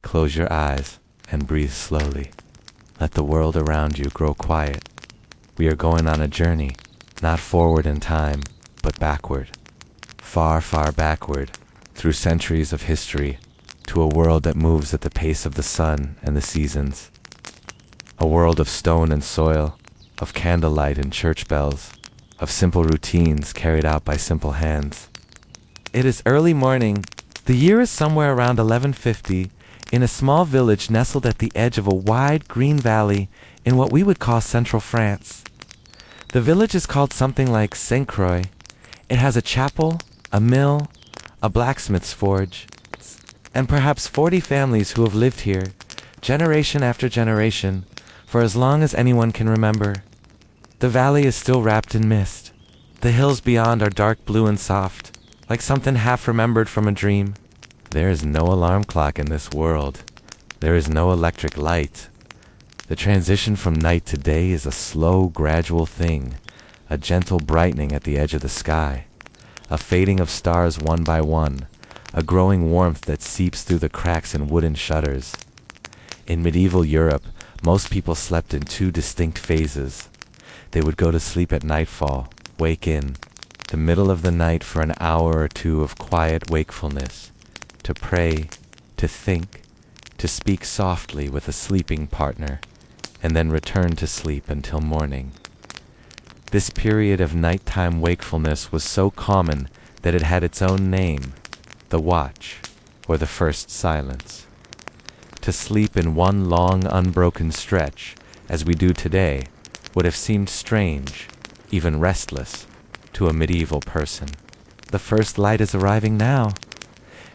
Close your eyes and breathe slowly. Let the world around you grow quiet. We are going on a journey, not forward in time, but backward. Far, far backward, through centuries of history, to a world that moves at the pace of the sun and the seasons. A world of stone and soil, of candlelight and church bells, of simple routines carried out by simple hands. It is early morning. The year is somewhere around 1150, in a small village nestled at the edge of a wide green valley in what we would call central France. The village is called something like Saint Croix. It has a chapel, a mill, a blacksmith's forge, and perhaps 40 families who have lived here, generation after generation, for as long as anyone can remember. The valley is still wrapped in mist. The hills beyond are dark blue and soft, like something half remembered from a dream. There is no alarm clock in this world. There is no electric light. The transition from night to day is a slow, gradual thing, a gentle brightening at the edge of the sky, a fading of stars one by one, a growing warmth that seeps through the cracks in wooden shutters. In medieval Europe, most people slept in two distinct phases. They would go to sleep at nightfall, wake in the middle of the night for an hour or two of quiet wakefulness, to pray, to think, to speak softly with a sleeping partner, and then return to sleep until morning. This period of nighttime wakefulness was so common that it had its own name, the watch, or the first silence. To sleep in one long, unbroken stretch, as we do today, would have seemed strange, even restless, to a medieval person. The first light is arriving now.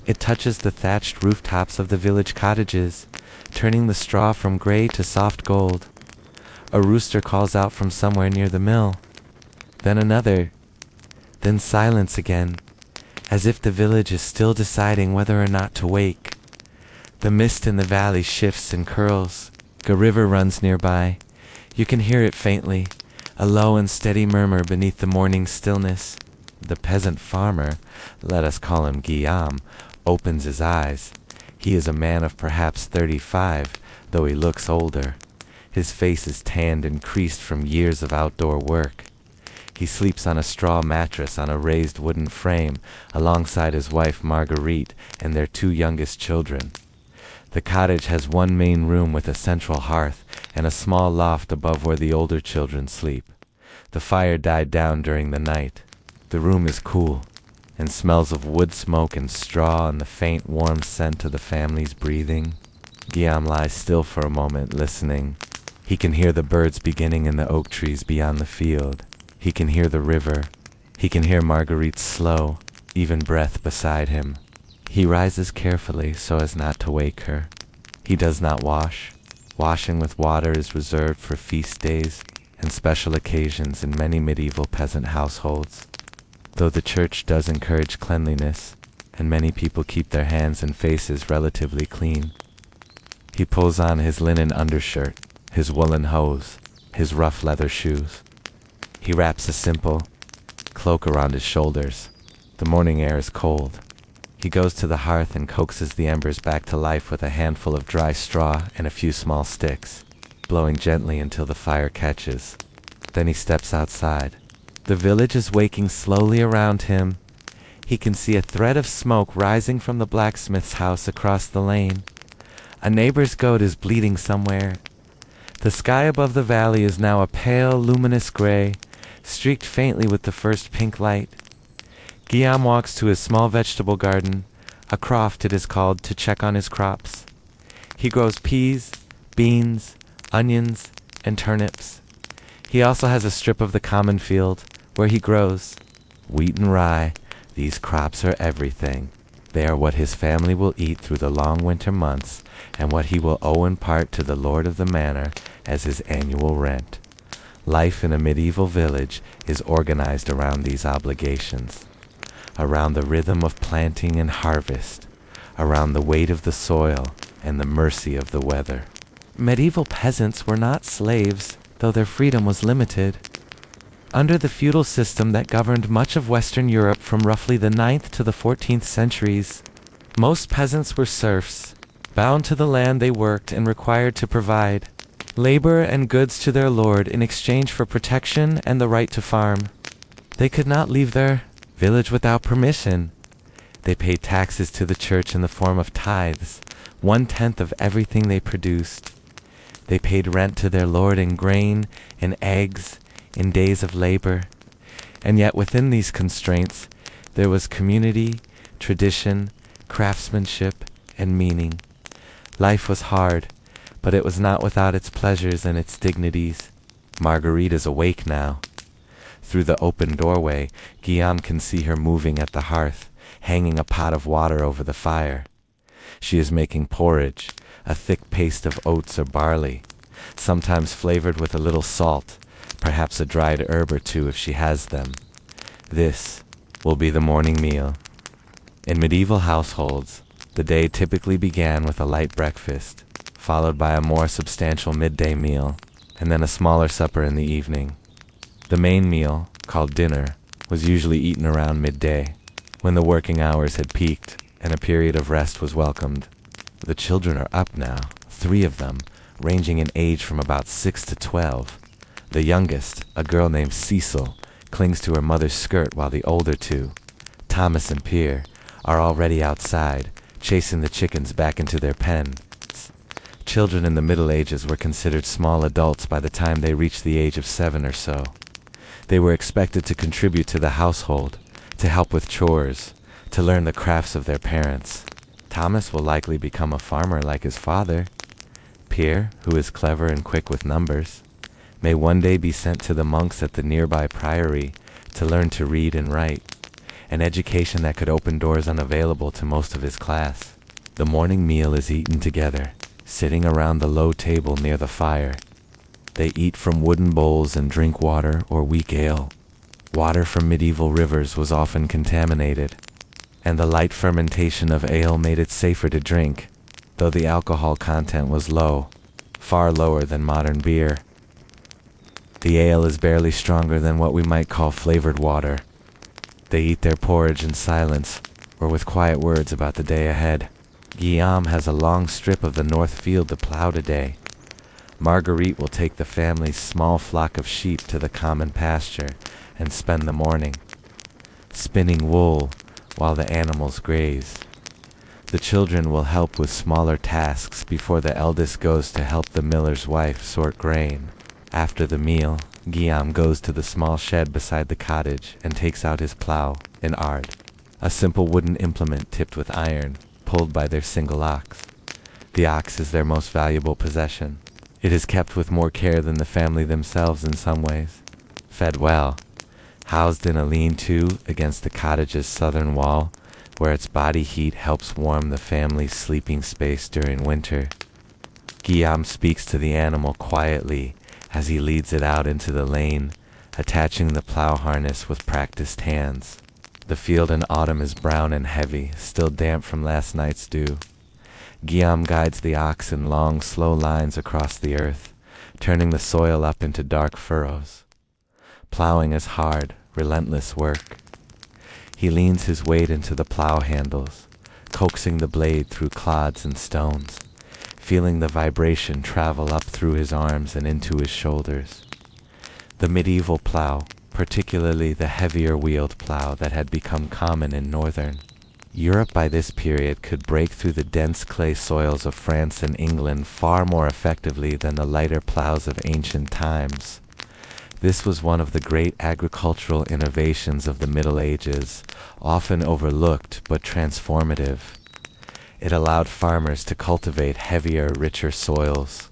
It touches the thatched rooftops of the village cottages, turning the straw from gray to soft gold. A rooster calls out from somewhere near the mill. Then another. Then silence again, as if the village is still deciding whether or not to wake. The mist in the valley shifts and curls. A river runs nearby. You can hear it faintly, a low and steady murmur beneath the morning stillness. The peasant farmer, let us call him Guillaume, opens his eyes. He is a man of perhaps 35, though he looks older. His face is tanned and creased from years of outdoor work. He sleeps on a straw mattress on a raised wooden frame alongside his wife Marguerite and their two youngest children. The cottage has one main room with a central hearth and a small loft above where the older children sleep. The fire died down during the night. The room is cool and smells of wood smoke and straw and the faint warm scent of the family's breathing. Guillaume lies still for a moment, listening. He can hear the birds beginning in the oak trees beyond the field. He can hear the river. He can hear Marguerite's slow, even breath beside him. He rises carefully so as not to wake her. He does not wash. Washing with water is reserved for feast days and special occasions in many medieval peasant households. Though the church does encourage cleanliness, and many people keep their hands and faces relatively clean. He pulls on his linen undershirt, his woolen hose, his rough leather shoes. He wraps a simple cloak around his shoulders. The morning air is cold. He goes to the hearth and coaxes the embers back to life with a handful of dry straw and a few small sticks, blowing gently until the fire catches. Then he steps outside. The village is waking slowly around him. He can see a thread of smoke rising from the blacksmith's house across the lane. A neighbor's goat is bleating somewhere. The sky above the valley is now a pale, luminous gray, streaked faintly with the first pink light. Guillaume walks to his small vegetable garden, a croft it is called, to check on his crops. He grows peas, beans, onions, and turnips. He also has a strip of the common field, where he grows wheat and rye. These crops are everything. They are what his family will eat through the long winter months, and what he will owe in part to the lord of the manor as his annual rent. Life in a medieval village is organized around these obligations, around the rhythm of planting and harvest, around the weight of the soil and the mercy of the weather. Medieval peasants were not slaves, though their freedom was limited. Under the feudal system that governed much of Western Europe from roughly the 9th to the 14th centuries, most peasants were serfs, Bound to the land they worked and required to provide labor and goods to their lord in exchange for protection and the right to farm. They could not leave their village without permission. They paid taxes to the church in the form of tithes, 1/10 of everything they produced. They paid rent to their lord in grain, in eggs, in days of labor. And yet within these constraints, there was community, tradition, craftsmanship, and meaning. Life was hard, but it was not without its pleasures and its dignities. Marguerite is awake now. Through the open doorway, Guillaume can see her moving at the hearth, hanging a pot of water over the fire. She is making porridge, a thick paste of oats or barley, sometimes flavored with a little salt, perhaps a dried herb or two if she has them. This will be the morning meal. In medieval households, the day typically began with a light breakfast, followed by a more substantial midday meal, and then a smaller supper in the evening. The main meal, called dinner, was usually eaten around midday, when the working hours had peaked and a period of rest was welcomed. The children are up now, 3 of them, ranging in age from about 6 to 12. The youngest, a girl named Cecil, clings to her mother's skirt while the older 2, Thomas and Pierre, are already outside, chasing the chickens back into their pen. Children in the Middle Ages were considered small adults by the time they reached the age of 7 or so. They were expected to contribute to the household, to help with chores, to learn the crafts of their parents. Thomas will likely become a farmer like his father. Pierre, who is clever and quick with numbers, may one day be sent to the monks at the nearby priory to learn to read and write, an education that could open doors unavailable to most of his class. The morning meal is eaten together, sitting around the low table near the fire. They eat from wooden bowls and drink water or weak ale. Water from medieval rivers was often contaminated, and the light fermentation of ale made it safer to drink, though the alcohol content was low, far lower than modern beer. The ale is barely stronger than what we might call flavored water. They eat their porridge in silence, or with quiet words about the day ahead. Guillaume has a long strip of the north field to plow today. Marguerite will take the family's small flock of sheep to the common pasture and spend the morning spinning wool while the animals graze. The children will help with smaller tasks before the eldest goes to help the miller's wife sort grain. After the meal, Guillaume goes to the small shed beside the cottage and takes out his plow, an ard, a simple wooden implement tipped with iron, pulled by their single ox. The ox is their most valuable possession. It is kept with more care than the family themselves in some ways. Fed well, housed in a lean-to against the cottage's southern wall, where its body heat helps warm the family's sleeping space during winter. Guillaume speaks to the animal quietly as he leads it out into the lane, attaching the plow harness with practiced hands. The field in autumn is brown and heavy, still damp from last night's dew. Guillaume guides the ox in long, slow lines across the earth, turning the soil up into dark furrows. Plowing is hard, relentless work. He leans his weight into the plow handles, coaxing the blade through clods and stones, feeling the vibration travel up through his arms and into his shoulders. The medieval plow, particularly the heavier wheeled plow that had become common in northern Europe by this period, could break through the dense clay soils of France and England far more effectively than the lighter plows of ancient times. This was one of the great agricultural innovations of the Middle Ages, often overlooked but transformative. It allowed farmers to cultivate heavier, richer soils,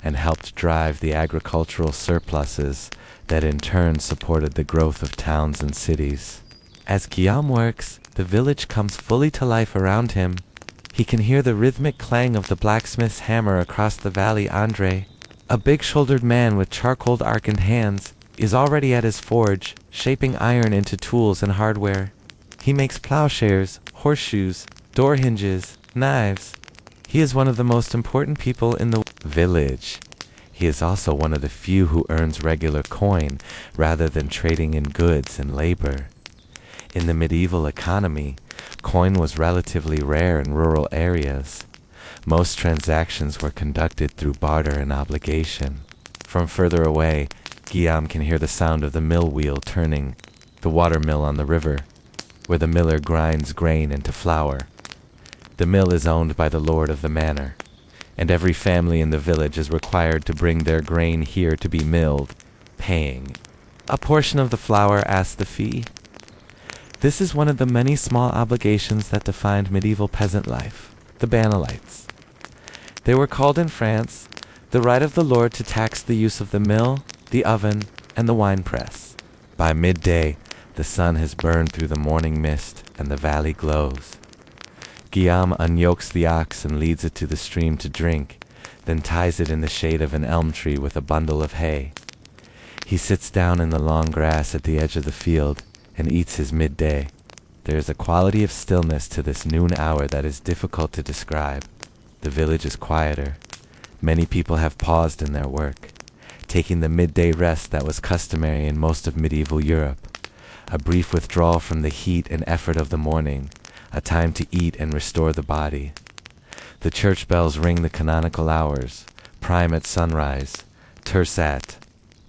and helped drive the agricultural surpluses that in turn supported the growth of towns and cities. As Guillaume works, the village comes fully to life around him. He can hear the rhythmic clang of the blacksmith's hammer across the valley. Andre, a big-shouldered man with charcoal-darkened hands, is already at his forge, shaping iron into tools and hardware. He makes plowshares, horseshoes, door hinges, knives. He is one of the most important people in the village. He is also one of the few who earns regular coin rather than trading in goods and labor. In the medieval economy, coin was relatively rare in rural areas. Most transactions were conducted through barter and obligation. From further away, Guillaume can hear the sound of the mill wheel turning, the water mill on the river, where the miller grinds grain into flour. The mill is owned by the lord of the manor, and every family in the village is required to bring their grain here to be milled, paying a portion of the flour as the fee. This is one of the many small obligations that defined medieval peasant life, the banalites. They were called in France the right of the lord to tax the use of the mill, the oven, and the wine press. By midday, the sun has burned through the morning mist, and the valley glows. Guillaume unyokes the ox and leads it to the stream to drink, then ties it in the shade of an elm tree with a bundle of hay. He sits down in the long grass at the edge of the field and eats his midday. There is a quality of stillness to this noon hour that is difficult to describe. The village is quieter. Many people have paused in their work, taking the midday rest that was customary in most of medieval Europe, a brief withdrawal from the heat and effort of the morning, a time to eat and restore the body. The church bells ring the canonical hours, prime at sunrise, terce at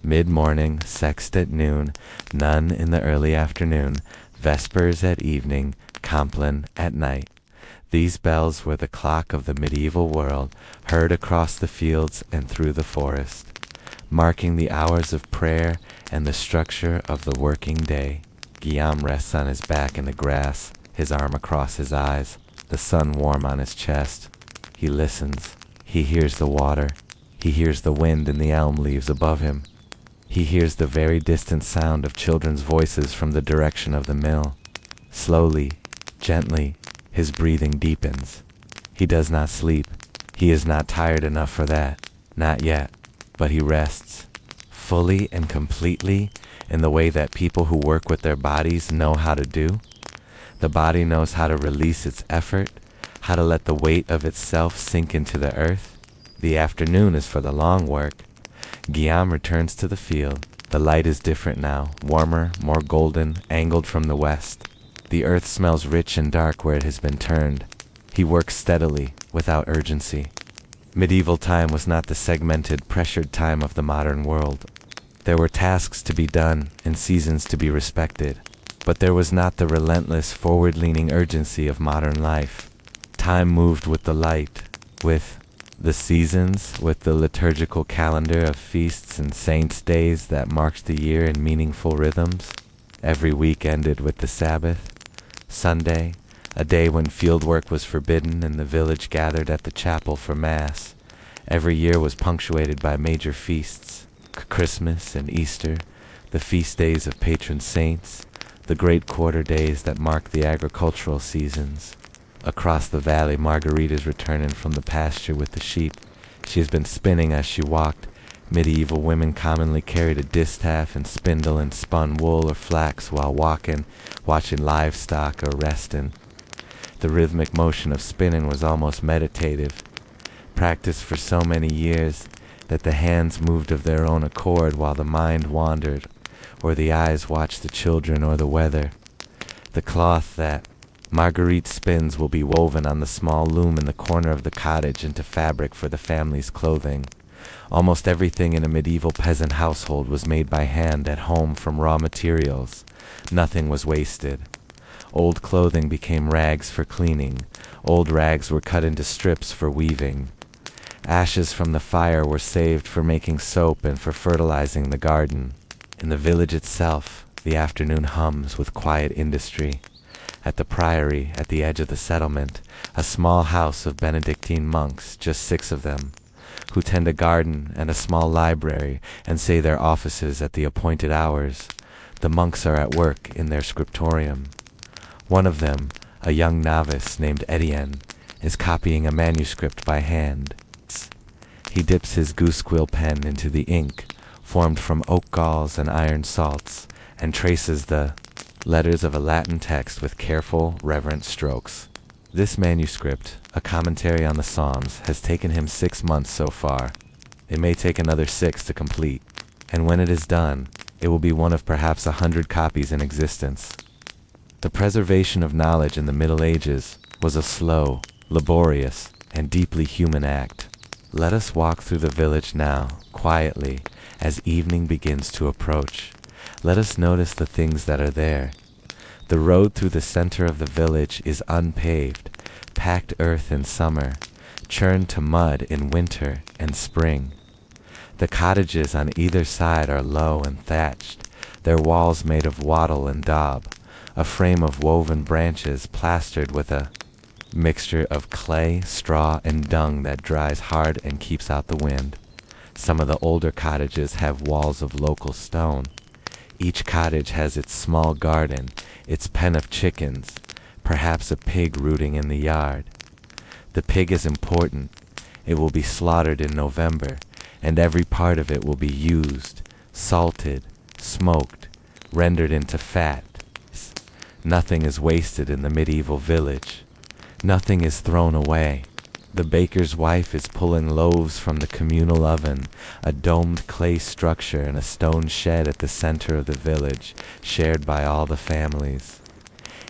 mid-morning, sext at noon, none in the early afternoon, vespers at evening, compline at night. These bells were the clock of the medieval world, heard across the fields and through the forest, marking the hours of prayer and the structure of the working day. Guillaume rests on his back in the grass, his arm across his eyes, the sun warm on his chest. He listens. He hears the water. He hears the wind in the elm leaves above him. He hears the very distant sound of children's voices from the direction of the mill. Slowly, gently, his breathing deepens. He does not sleep. He is not tired enough for that. Not yet. But he rests, fully and completely, in the way that people who work with their bodies know how to do. The body knows how to release its effort, how to let the weight of itself sink into the earth. The afternoon is for the long work. Guillaume returns to the field. The light is different now, warmer, more golden, angled from the west. The earth smells rich and dark where it has been turned. He works steadily, without urgency. Medieval time was not the segmented, pressured time of the modern world. There were tasks to be done and seasons to be respected, but there was not the relentless, forward-leaning urgency of modern life. Time moved with the light, with the seasons, with the liturgical calendar of feasts and saints' days that marked the year in meaningful rhythms. Every week ended with the Sabbath. Sunday, a day when fieldwork was forbidden and the village gathered at the chapel for Mass. Every year was punctuated by major feasts, Christmas and Easter, the feast days of patron saints, the great quarter days that mark the agricultural seasons. Across the valley, Marguerite is returning from the pasture with the sheep. She has been spinning as she walked. Medieval women commonly carried a distaff and spindle and spun wool or flax while walking, watching livestock or resting. The rhythmic motion of spinning was almost meditative, practiced for so many years that the hands moved of their own accord while the mind wandered, or the eyes watched the children or the weather. The cloth that Marguerite spins will be woven on the small loom in the corner of the cottage into fabric for the family's clothing. Almost everything in a medieval peasant household was made by hand at home from raw materials. Nothing was wasted. Old clothing became rags for cleaning. Old rags were cut into strips for weaving. Ashes from the fire were saved for making soap and for fertilizing the garden. In the village itself, the afternoon hums with quiet industry. At the priory, at the edge of the settlement, a small house of Benedictine monks, just 6 of them, who tend a garden and a small library and say their offices at the appointed hours. The monks are at work in their scriptorium. One of them, a young novice named Etienne, is copying a manuscript by hand. He dips his goosequill pen into the ink, formed from oak galls and iron salts, and traces the letters of a Latin text with careful, reverent strokes. This manuscript, a commentary on the Psalms, has taken him 6 months so far. It may take another 6 to complete, and when it is done, it will be one of perhaps 100 copies in existence. The preservation of knowledge in the Middle Ages was a slow, laborious, and deeply human act. Let us walk through the village now, quietly, as evening begins to approach. Let us notice the things that are there. The road through the center of the village is unpaved, packed earth in summer, churned to mud in winter and spring. The cottages on either side are low and thatched, their walls made of wattle and daub, a frame of woven branches plastered with a mixture of clay, straw, and dung that dries hard and keeps out the wind. Some of the older cottages have walls of local stone. Each cottage has its small garden, its pen of chickens, perhaps a pig rooting in the yard. The pig is important. It will be slaughtered in November, and every part of it will be used, salted, smoked, rendered into fat. Nothing is wasted in the medieval village. Nothing is thrown away. The baker's wife is pulling loaves from the communal oven, a domed clay structure in a stone shed at the center of the village, shared by all the families.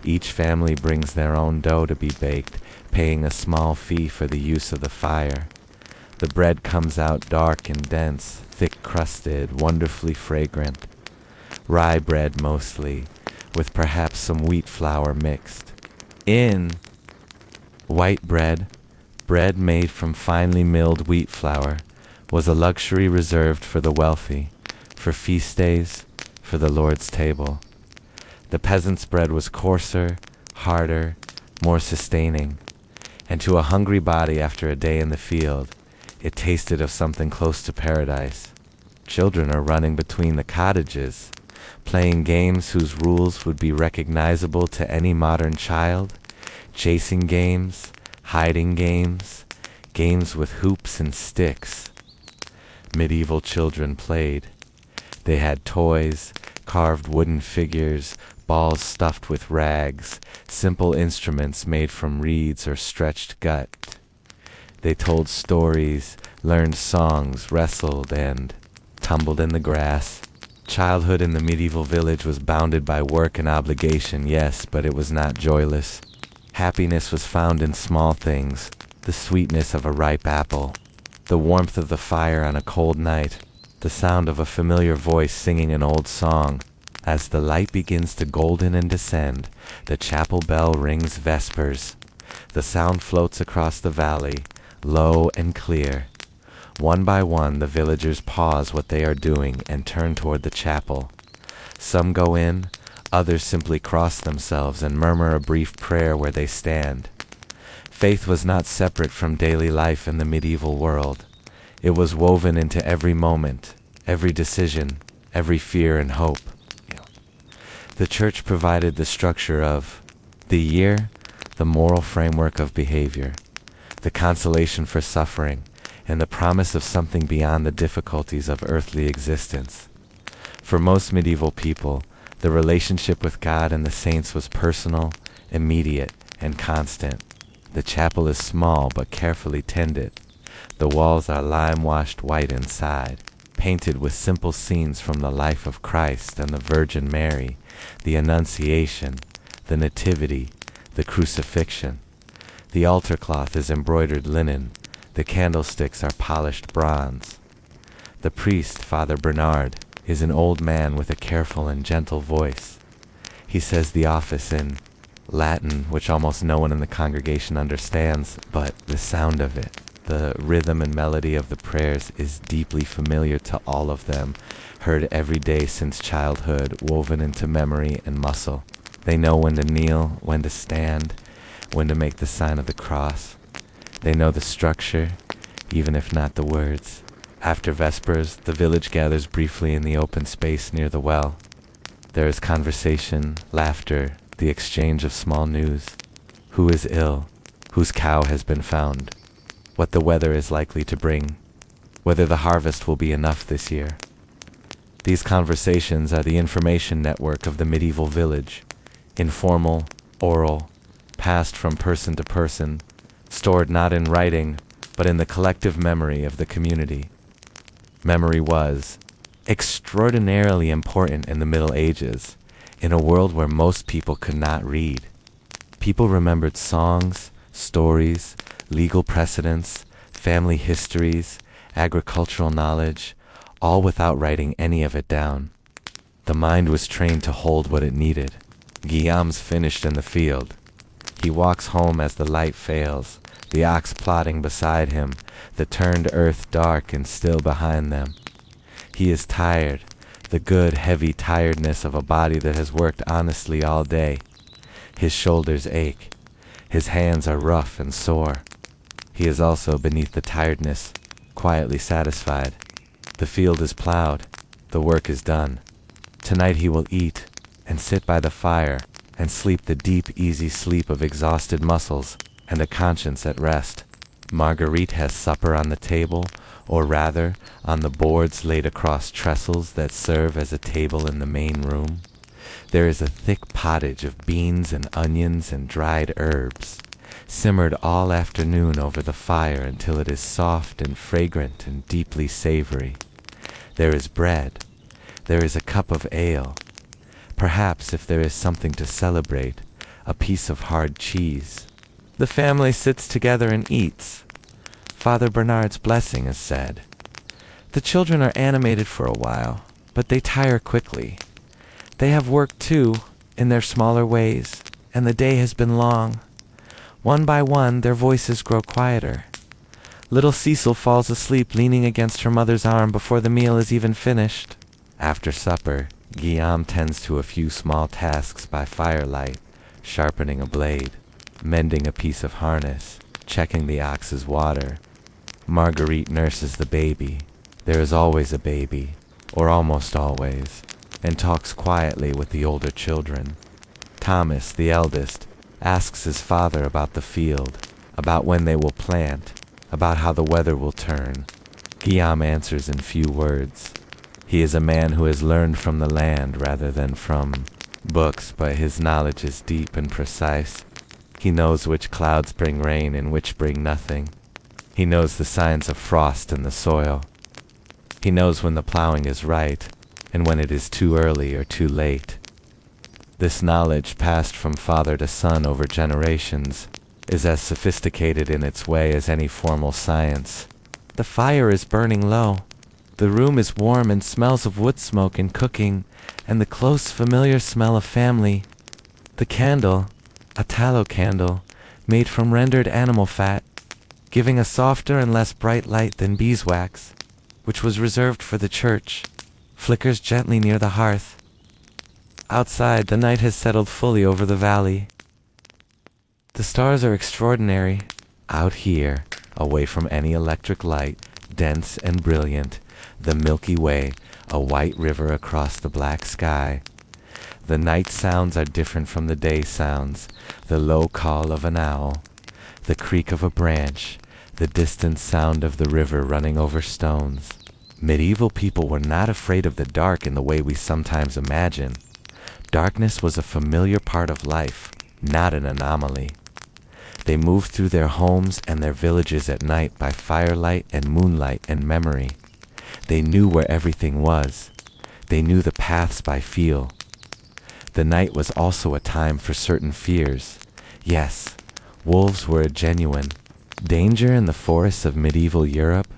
Each family brings their own dough to be baked, paying a small fee for the use of the fire. The bread comes out dark and dense, thick-crusted, wonderfully fragrant. Rye bread mostly, with perhaps some wheat flour mixed. In white bread, bread made from finely milled wheat flour, was a luxury reserved for the wealthy, for feast days, for the Lord's table. The peasant's bread was coarser, harder, more sustaining, and to a hungry body after a day in the field, it tasted of something close to paradise. Children are running between the cottages, playing games whose rules would be recognizable to any modern child, chasing games, hiding games, games with hoops and sticks. Medieval children played. They had toys, carved wooden figures, balls stuffed with rags, simple instruments made from reeds or stretched gut. They told stories, learned songs, wrestled, and tumbled in the grass. Childhood in the medieval village was bounded by work and obligation, yes, but it was not joyless. Happiness was found in small things, the sweetness of a ripe apple, the warmth of the fire on a cold night, the sound of a familiar voice singing an old song. As the light begins to golden and descend, the chapel bell rings vespers. The sound floats across the valley, low and clear. One by one, the villagers pause what they are doing and turn toward the chapel. Some go in, others simply cross themselves and murmur a brief prayer where they stand. Faith was not separate from daily life in the medieval world. It was woven into every moment, every decision, every fear and hope. The church provided the structure of the year, the moral framework of behavior, the consolation for suffering, and the promise of something beyond the difficulties of earthly existence. For most medieval people, the relationship with God and the saints was personal, immediate, and constant. The chapel is small but carefully tended. The walls are lime-washed white inside, painted with simple scenes from the life of Christ and the Virgin Mary, the Annunciation, the Nativity, the Crucifixion. The altar cloth is embroidered linen. The candlesticks are polished bronze. The priest, Father Bernard, is an old man with a careful and gentle voice. He says the office in Latin, which almost no one in the congregation understands, but the sound of it, the rhythm and melody of the prayers is deeply familiar to all of them, heard every day since childhood, woven into memory and muscle. They know when to kneel, when to stand, when to make the sign of the cross. They know the structure, even if not the words. After Vespers, the village gathers briefly in the open space near the well. There is conversation, laughter, the exchange of small news. Who is ill? Whose cow has been found? What the weather is likely to bring? Whether the harvest will be enough this year? These conversations are the information network of the medieval village. Informal, oral, passed from person to person, stored not in writing, but in the collective memory of the community. Memory was extraordinarily important in the Middle Ages, in a world where most people could not read. People remembered songs, stories, legal precedents, family histories, agricultural knowledge, all without writing any of it down. The mind was trained to hold what it needed. Guillaume's finished in the field. He walks home as the light fails, the ox plodding beside him, the turned earth dark and still behind them. He is tired, the good, heavy tiredness of a body that has worked honestly all day. His shoulders ache. His hands are rough and sore. He is also, beneath the tiredness, quietly satisfied. The field is plowed. The work is done. Tonight he will eat and sit by the fire and sleep the deep, easy sleep of exhausted muscles and a conscience at rest. Marguerite has supper on the table, or rather, on the boards laid across trestles that serve as a table in the main room. There is a thick pottage of beans and onions and dried herbs, simmered all afternoon over the fire until it is soft and fragrant and deeply savory. There is bread. There is a cup of ale. Perhaps, if there is something to celebrate, a piece of hard cheese. The family sits together and eats. Father Bernard's blessing is said. The children are animated for a while, but they tire quickly. They have worked too, in their smaller ways, and the day has been long. One by one, their voices grow quieter. Little Cecil falls asleep leaning against her mother's arm before the meal is even finished. After supper, Guillaume tends to a few small tasks by firelight, sharpening a blade, mending a piece of harness, checking the ox's water. Marguerite nurses the baby. There is always a baby, or almost always, and talks quietly with the older children. Thomas, the eldest, asks his father about the field, about when they will plant, about how the weather will turn. Guillaume answers in few words. He is a man who has learned from the land rather than from books, but his knowledge is deep and precise. He knows which clouds bring rain and which bring nothing. He knows the signs of frost in the soil. He knows when the plowing is right and when it is too early or too late. This knowledge, passed from father to son over generations, is as sophisticated in its way as any formal science. The fire is burning low. The room is warm and smells of wood smoke and cooking, and the close, familiar smell of family. The candle, a tallow candle, made from rendered animal fat, giving a softer and less bright light than beeswax, which was reserved for the church, flickers gently near the hearth. Outside, the night has settled fully over the valley. The stars are extraordinary. Out here, away from any electric light, dense and brilliant, the Milky Way, a white river across the black sky. The night sounds are different from the day sounds, the low call of an owl, the creak of a branch, the distant sound of the river running over stones. Medieval people were not afraid of the dark in the way we sometimes imagine. Darkness was a familiar part of life, not an anomaly. They moved through their homes and their villages at night by firelight and moonlight and memory. They knew where everything was. They knew the paths by feel. The night was also a time for certain fears. Yes, wolves were a genuine. Danger in the forests of medieval Europe,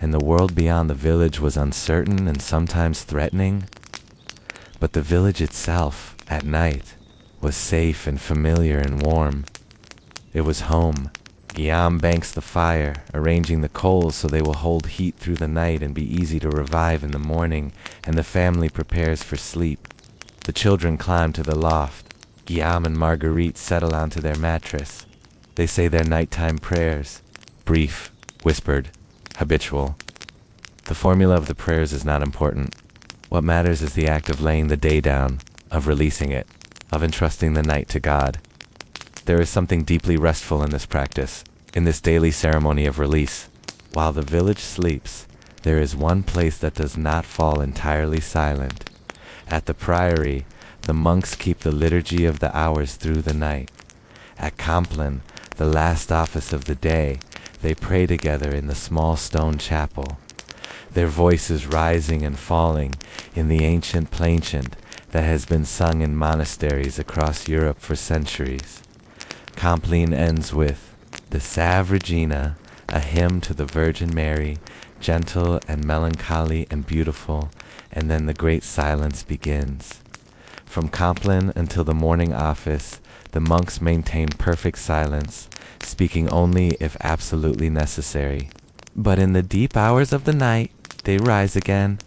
and the world beyond the village was uncertain and sometimes threatening. But the village itself, at night, was safe and familiar and warm. It was home. Guillaume banks the fire, arranging the coals so they will hold heat through the night and be easy to revive in the morning, and the family prepares for sleep. The children climb to the loft. Guillaume and Marguerite settle onto their mattress. They say their nighttime prayers, brief, whispered, habitual. The formula of the prayers is not important. What matters is the act of laying the day down, of releasing it, of entrusting the night to God. There is something deeply restful in this practice, in this daily ceremony of release. While the village sleeps, there is one place that does not fall entirely silent. At the priory, the monks keep the liturgy of the hours through the night. At Compline, the last office of the day, they pray together in the small stone chapel, their voices rising and falling in the ancient plainchant that has been sung in monasteries across Europe for centuries. Compline ends with, The Salve Regina, a hymn to the Virgin Mary, gentle and melancholy and beautiful, and then the great silence begins. From Compline until the morning office, the monks maintain perfect silence, speaking only if absolutely necessary. But in the deep hours of the night, they rise again.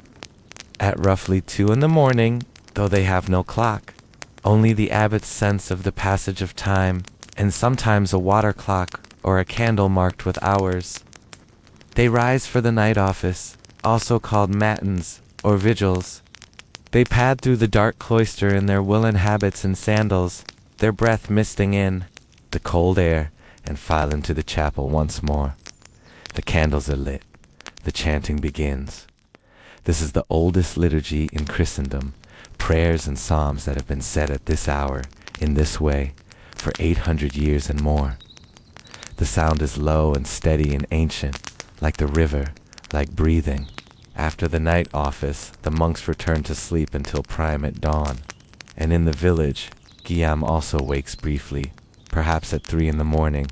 At roughly 2 in the morning, though they have no clock, only the abbot's sense of the passage of time, and sometimes a water clock or a candle marked with hours. They rise for the night office, also called matins or vigils. They pad through the dark cloister in their woolen habits and sandals, their breath misting in the cold air, and file into the chapel once more. The candles are lit. The chanting begins. This is the oldest liturgy in Christendom, prayers and psalms that have been said at this hour, in this way, for 800 years and more. The sound is low and steady and ancient, like the river, like breathing. After the night office, the monks return to sleep until prime at dawn. And in the village, Guillaume also wakes briefly, perhaps at 3 in the morning.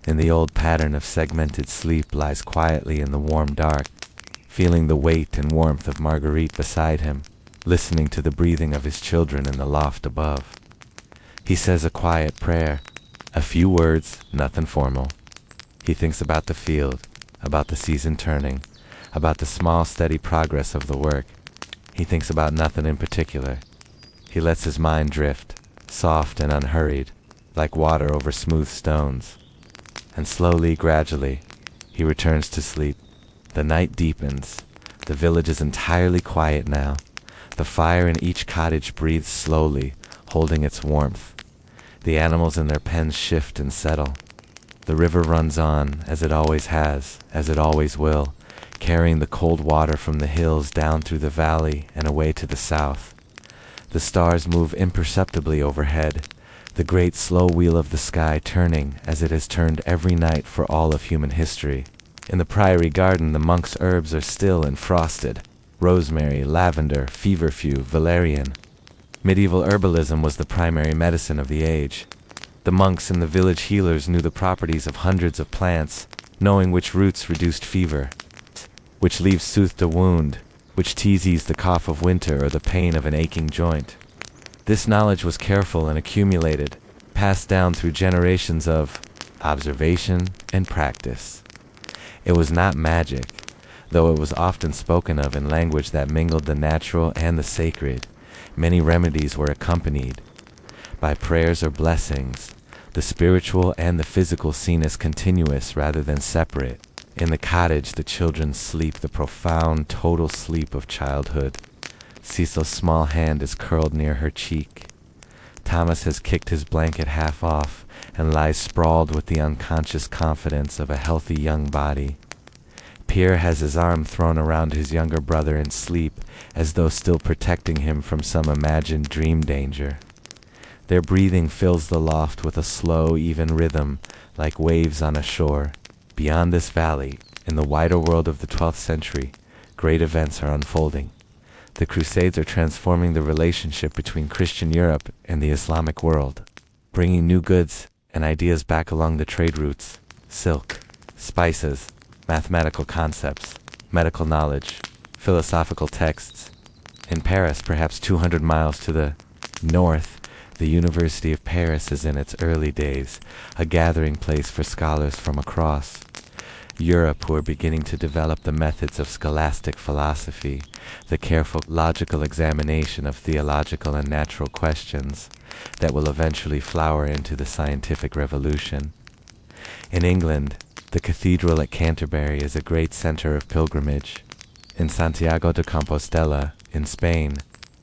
In the old pattern of segmented sleep lies quietly in the warm dark, feeling the weight and warmth of Marguerite beside him, listening to the breathing of his children in the loft above. He says a quiet prayer, a few words, nothing formal. He thinks about the field, about the season turning, about the small steady progress of the work. He thinks about nothing in particular. He lets his mind drift, soft and unhurried, like water over smooth stones. And slowly, gradually, he returns to sleep. The night deepens. The village is entirely quiet now. The fire in each cottage breathes slowly, holding its warmth. The animals in their pens shift and settle. The river runs on, as it always has, as it always will, carrying the cold water from the hills down through the valley and away to the south. The stars move imperceptibly overhead, the great slow wheel of the sky turning as it has turned every night for all of human history. In the priory garden, the monks' herbs are still and frosted. Rosemary, lavender, feverfew, valerian. Medieval herbalism was the primary medicine of the age. The monks and the village healers knew the properties of hundreds of plants, knowing which roots reduced fever, which leaves soothed a wound, which teas eased the cough of winter or the pain of an aching joint. This knowledge was careful and accumulated, passed down through generations of observation and practice. It was not magic, though it was often spoken of in language that mingled the natural and the sacred. Many remedies were accompanied by prayers or blessings, the spiritual and the physical seen as continuous rather than separate. In the cottage, the children sleep the profound, total sleep of childhood. Cecil's small hand is curled near her cheek. Thomas has kicked his blanket half off and lies sprawled with the unconscious confidence of a healthy young body. Pierre has his arm thrown around his younger brother in sleep, as though still protecting him from some imagined dream danger. Their breathing fills the loft with a slow, even rhythm, like waves on a shore. Beyond this valley, in the wider world of the 12th century, great events are unfolding. The Crusades are transforming the relationship between Christian Europe and the Islamic world, bringing new goods and ideas back along the trade routes: silk, spices, mathematical concepts, medical knowledge, philosophical texts. In Paris, perhaps 200 miles to the north, the University of Paris is in its early days, a gathering place for scholars from across Europe who are beginning to develop the methods of scholastic philosophy, the careful logical examination of theological and natural questions that will eventually flower into the scientific revolution. In England, the cathedral at Canterbury is a great center of pilgrimage. In Santiago de Compostela, in Spain,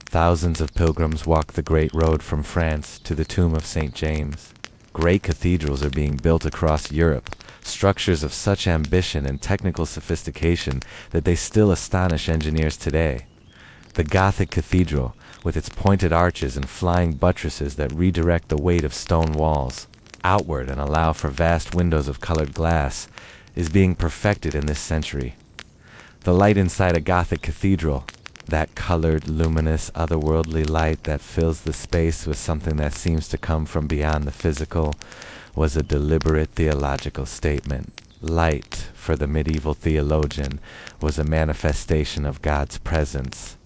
thousands of pilgrims walk the great road from France to the tomb of St. James. Great cathedrals are being built across Europe, structures of such ambition and technical sophistication that they still astonish engineers today. The Gothic cathedral, with its pointed arches and flying buttresses that redirect the weight of stone walls outward and allow for vast windows of colored glass, is being perfected in this century. The light inside a Gothic cathedral, that colored, luminous, otherworldly light that fills the space with something that seems to come from beyond the physical, was a deliberate theological statement. Light, for the medieval theologian, was a manifestation of God's presence.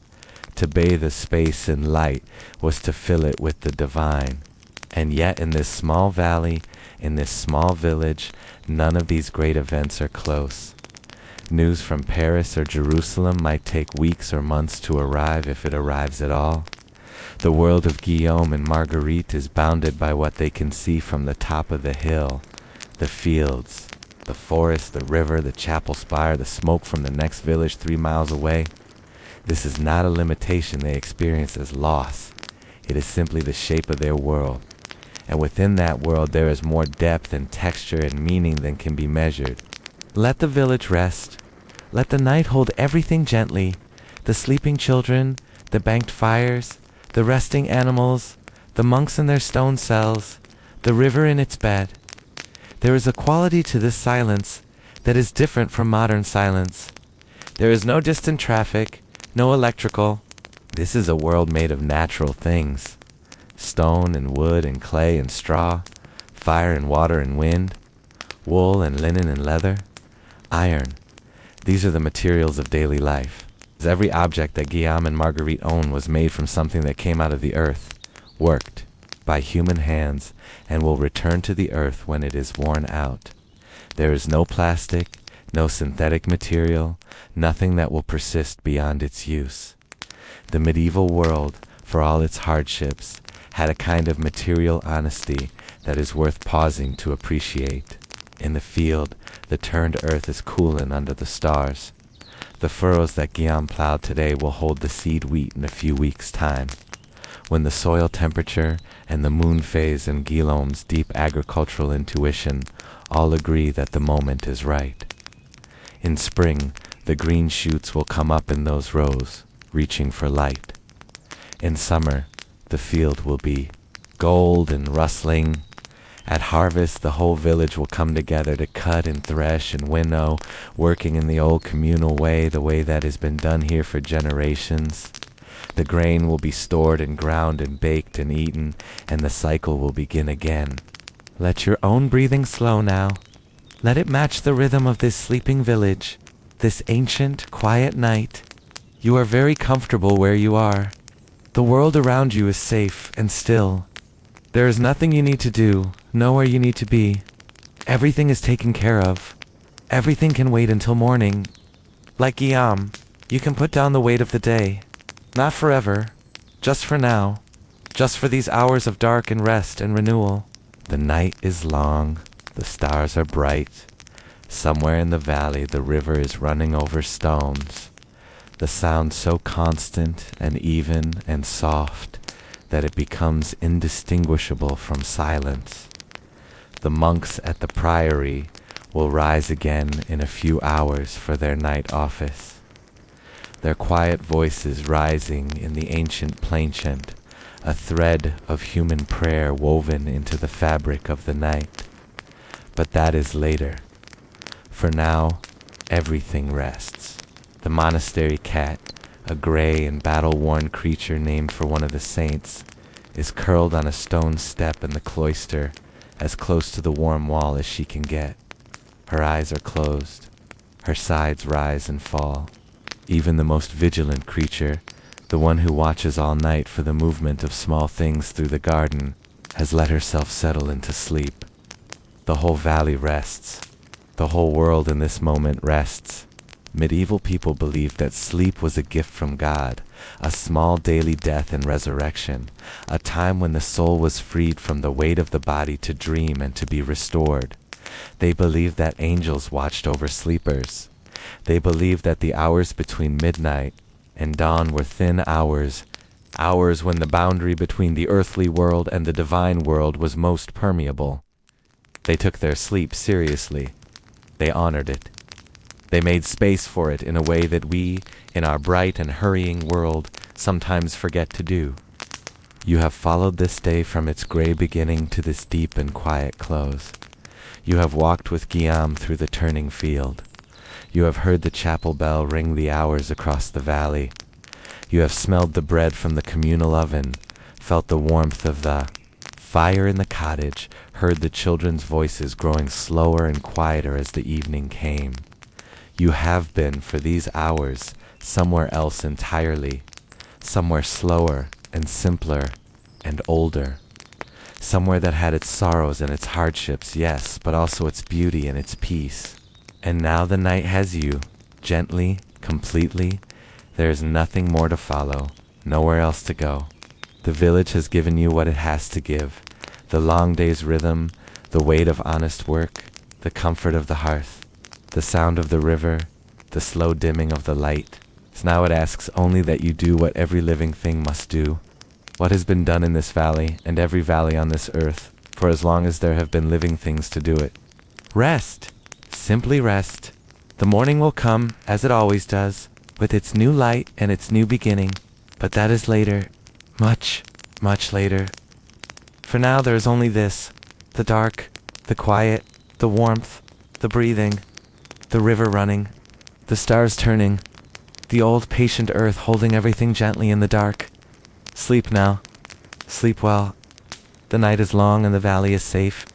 To bathe a space in light was to fill it with the divine. And yet in this small valley, in this small village, none of these great events are close. News from Paris or Jerusalem might take weeks or months to arrive, if it arrives at all. The world of Guillaume and Marguerite is bounded by what they can see from the top of the hill, the fields, the forest, the river, the chapel spire, the smoke from the next village 3 miles away. This is not a limitation they experience as loss. It is simply the shape of their world. And within that world there is more depth and texture and meaning than can be measured. Let the village rest. Let the night hold everything gently. The sleeping children, the banked fires, the resting animals, the monks in their stone cells, the river in its bed. There is a quality to this silence that is different from modern silence. There is no distant traffic, no electrical. This is a world made of natural things. Stone and wood and clay and straw, fire and water and wind, wool and linen and leather, iron. These are the materials of daily life. Every object that Guillaume and Marguerite own was made from something that came out of the earth, worked by human hands, and will return to the earth when it is worn out. There is no plastic, no synthetic material, nothing that will persist beyond its use. The medieval world, for all its hardships, had a kind of material honesty that is worth pausing to appreciate. In the field, the turned earth is cooling under the stars. The furrows that Guillaume plowed today will hold the seed wheat in a few weeks' time. When the soil temperature and the moon phase and Guillaume's deep agricultural intuition all agree that the moment is right. In spring, the green shoots will come up in those rows, reaching for light. In summer, the field will be gold and rustling. At harvest, the whole village will come together to cut and thresh and winnow, working in the old communal way, the way that has been done here for generations. The grain will be stored and ground and baked and eaten, and the cycle will begin again. Let your own breathing slow now. Let it match the rhythm of this sleeping village, this ancient, quiet night. You are very comfortable where you are. The world around you is safe and still. There is nothing you need to do, nowhere you need to be. Everything is taken care of. Everything can wait until morning. Like Guillaume, you can put down the weight of the day. Not forever, just for now. Just for these hours of dark and rest and renewal. The night is long, the stars are bright. Somewhere in the valley the river is running over stones. The sound so constant and even and soft that it becomes indistinguishable from silence. The monks at the priory will rise again in a few hours for their night office, their quiet voices rising in the ancient plainchant, a thread of human prayer woven into the fabric of the night. But that is later. For now, everything rests. The monastery cat, a gray and battle-worn creature named for one of the saints, is curled on a stone step in the cloister, as close to the warm wall as she can get. Her eyes are closed. Her sides rise and fall. Even the most vigilant creature, the one who watches all night for the movement of small things through the garden, has let herself settle into sleep. The whole valley rests. The whole world in this moment rests. Medieval people believed that sleep was a gift from God, a small daily death and resurrection, a time when the soul was freed from the weight of the body to dream and to be restored. They believed that angels watched over sleepers. They believed that the hours between midnight and dawn were thin hours, hours when the boundary between the earthly world and the divine world was most permeable. They took their sleep seriously. They honored it. They made space for it in a way that we, in our bright and hurrying world, sometimes forget to do. You have followed this day from its gray beginning to this deep and quiet close. You have walked with Guillaume through the turning field. You have heard the chapel bell ring the hours across the valley. You have smelled the bread from the communal oven, felt the warmth of the fire in the cottage, heard the children's voices growing slower and quieter as the evening came. You have been, for these hours, somewhere else entirely, somewhere slower and simpler and older, somewhere that had its sorrows and its hardships, yes, but also its beauty and its peace. And now the night has you, gently, completely. There is nothing more to follow, nowhere else to go. The village has given you what it has to give, the long day's rhythm, the weight of honest work, the comfort of the hearth, the sound of the river, the slow dimming of the light. So now it asks only that you do what every living thing must do, what has been done in this valley and every valley on this earth, for as long as there have been living things to do it. Rest, simply rest. The morning will come, as it always does, with its new light and its new beginning, but that is later, much, much later. For now there is only this, the dark, the quiet, the warmth, the breathing, the river running, the stars turning, the old patient earth holding everything gently in the dark. Sleep now, sleep well. The night is long and the valley is safe,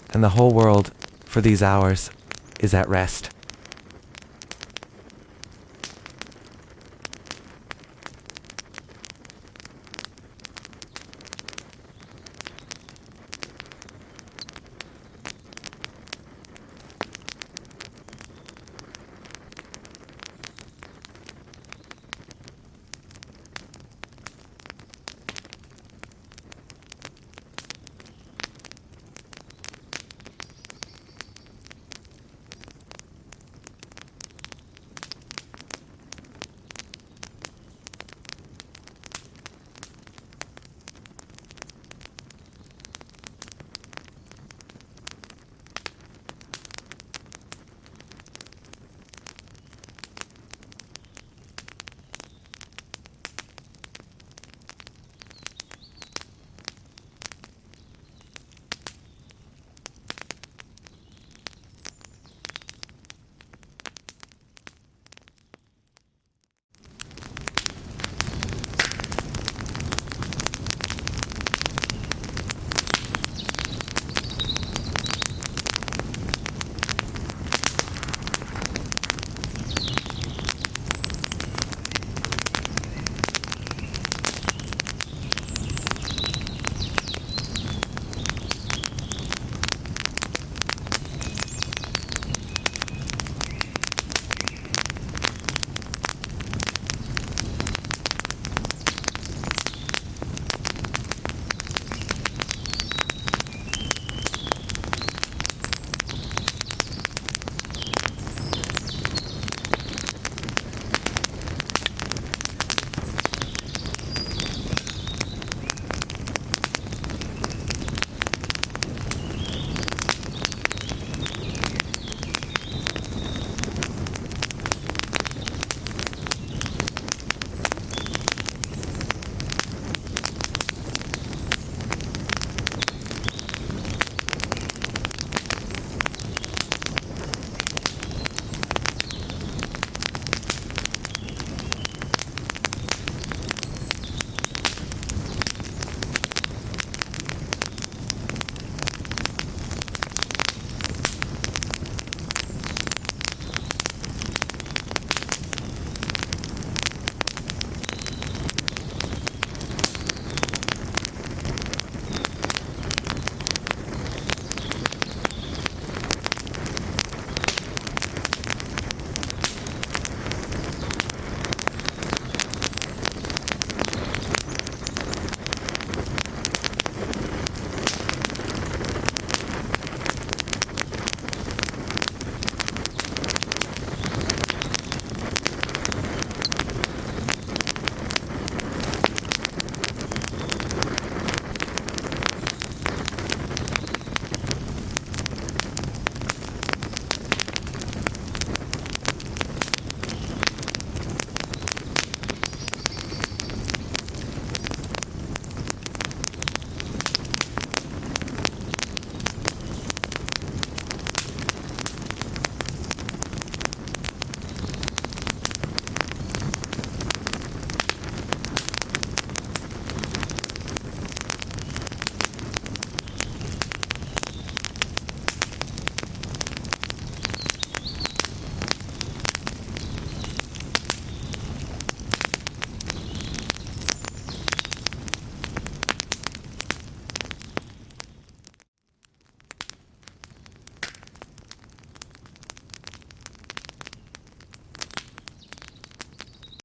and the whole world, for these hours, is at rest.